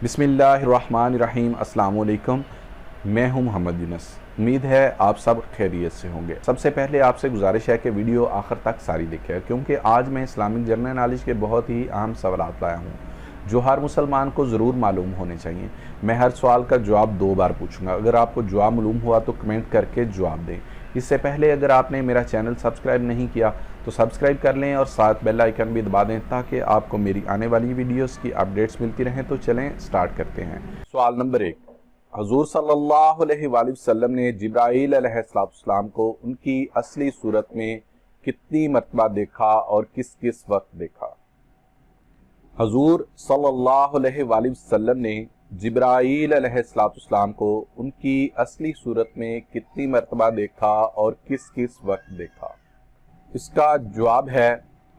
बिस्मिल्लाहिर्रहमानिर्रहीम। अस्सलाम वालेकुम। मैं हूं मोहम्मद यूनुस। उम्मीद है आप सब खैरियत से होंगे। सबसे पहले आपसे गुजारिश है कि वीडियो आखिर तक सारी देखें, क्योंकि आज मैं इस्लामिक जनरल नॉलेज के बहुत ही अहम सवालात लाया हूं जो हर मुसलमान को ज़रूर मालूम होने चाहिए। मैं हर सवाल का जवाब 2 बार पूछूंगा। अगर आपको जवाब मालूम हुआ तो कमेंट करके जवाब दें। इससे पहले अगर आपने मेरा चैनल सब्सक्राइब नहीं किया तो सब्सक्राइब कर लें और साथ बेल आइकन भी दबा दें ताकि आपको मेरी आने वाली वीडियोस की अपडेट्स मिलती रहें। तो चलें स्टार्ट करते हैं। सवाल नंबर 1, हुज़ूर सल्लल्लाहु अलैहि वसल्लम ने जिब्राईल अलैहिस्सलाम को उनकी असली सूरत में कितनी मरतबा देखा और किस किस वक्त देखा? हुज़ूर सल्लल्लाहु अलैहि वसल्लम ने जिब्राईल अलैहिस्सलाम को उनकी असली सूरत में कितनी मरतबा देखा और किस किस वक्त देखा? इसका जवाब है,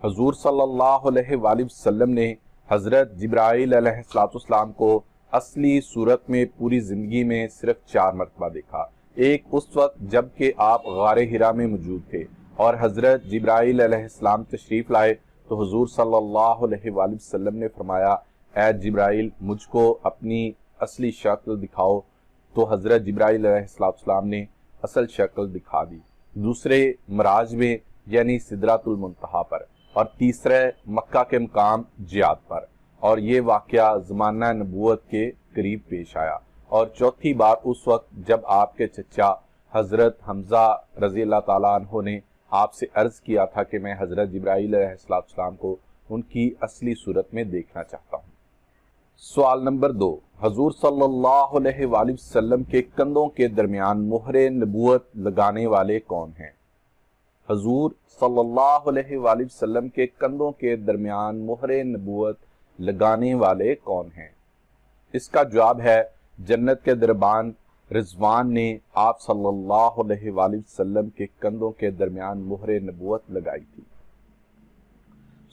हुज़ूर सल्लल्लाहु अलैहि वसल्लम ने हज़रत जिब्राईल अलैहिस्सलाम को असली सूरत में पूरी ज़िंदगी में सिर्फ 4 मरतबा देखा। एक उस वक्त जबकि आप गारे हिरा में मौजूद थे और हज़रत जिब्राईल अलैहिस्सलाम तशरीफ़ लाए तो हुज़ूर सल्लल्लाहु अलैहि वसल्लम ने फरमाया, ऐ जिब्राईल मुझको अपनी असली शक्ल दिखाओ। तो हज़रत जिब्राईल अलैहिस्सलाम ने असल शक्ल दिखा दी। दूसरे मराज में यानी सिदरातुल मुंतहा पर, और तीसरे मक्का के मकाम जियाद पर, और ये वाक़या ज़माना नबूवत के करीब पेश आया। और चौथी बार उस वक्त जब आपके चचा हज़रत हमज़ा रज़ी अल्लाह ताला अन्हु ने आपसे अर्ज़ किया था कि मैं हज़रत जिब्राईल अलैहिस्सलाम को उनकी असली सूरत में देखना चाहता हूँ। सवाल नंबर 2, हुज़ूर सल्लल्लाहु अलैहि वसल्लम के कंधों के दरमियान मोहरे नबूवत लगाने वाले कौन हैं? हुज़ूर सल्लल्लाहु अलैहि वसल्लम के कंधों के दरमियान मोहरे नबूवत लगाने वाले कौन हैं? इसका जवाब है, जन्नत के दरबान रिजवान ने आप सल्लल्लाहु अलैहि वसल्लम के कंधों के दरमियान मोहरे नबूवत लगाई थी।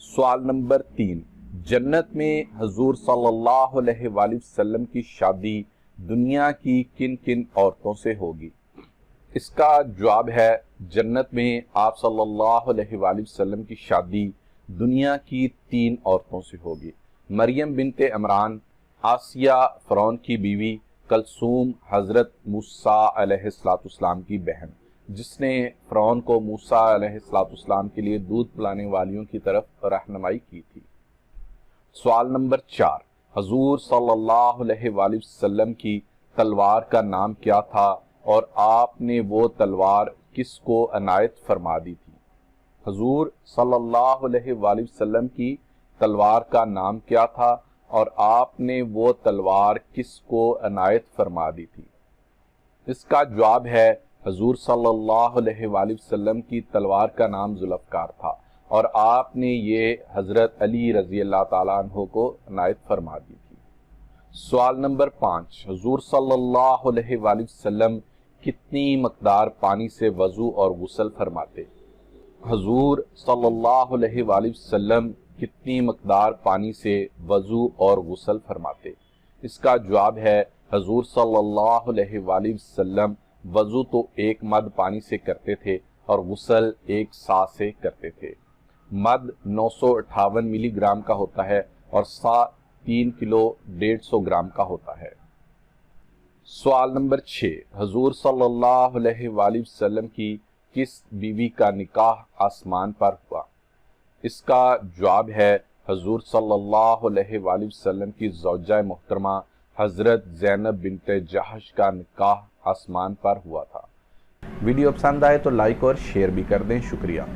सवाल नंबर 3, जन्नत में हुज़ूर सल्लल्लाहु अलैहि वसल्लम की शादी दुनिया की किन किन औरतों से होगी? इसका जवाब है, जन्नत में आप सल्लल्लाहु अलैहि वसल्लम की शादी दुनिया की 3 औरतों से होगी। मरियम बिनते इमरान, आसिया फ़िरौन की बीवी, कलसूम हज़रत मूसा अलैहिस्सलाम की बहन, जिसने फ़िरौन को मूसा अलैहिस्सलाम के लिए दूध पिलाने वालियों की तरफ रहनुमाई की थी। सवाल नंबर 4, हुज़ूर सल्लल्लाहु अलैहि वसल्लम की तलवार का नाम क्या था और आपने वो तलवार किसको अनायत फरमा दी थी? हुज़ूर सल्लल्लाहु अलैहि वसल्लम की तलवार का नाम क्या था और आपने वो तलवार किसको अनायत फरमा दी थी? इसका जवाब है, हुज़ूर सल्लल्लाहु अलैहि वसल्लम की तलवार का नाम ज़ुल्फ़कार था और आपने ये हज़रत अली रज़ी अल्लाह ताला अन्हु को अनायत फरमा दी थी। सवाल नंबर 5, हुज़ूर सल्लल्लाहु अलैहि वसल्लम कितनी मकदार पानी से वज़ू और गुस्ल फरमाते? हुज़ूर सल्लल्लाहु अलैहि वसल्लम कितनी मकदार पानी से वज़ू और गुस्ल फरमाते? इसका जवाब है, हुज़ूर सल्लल्लाहु अलैहि वसल्लम वज़ू तो 1 मद पानी से करते थे और गुस्ल 1 सा से करते थे। मद 958 मिलीग्राम का होता है और सा 3 किलो 150 ग्राम का होता है। सवाल नंबर 6, हुज़ूर सल्लल्लाहु अलैहि वसल्लम की किस बीवी का निकाह आसमान पर हुआ? इसका जवाब है, हुज़ूर सल्लल्लाहु अलैहि वसल्लम की ज़ौजा मोहतरमा हज़रत ज़ैनब बिनते जहश का निकाह आसमान पर हुआ था। वीडियो पसंद आए तो लाइक और शेयर भी कर दें। शुक्रिया।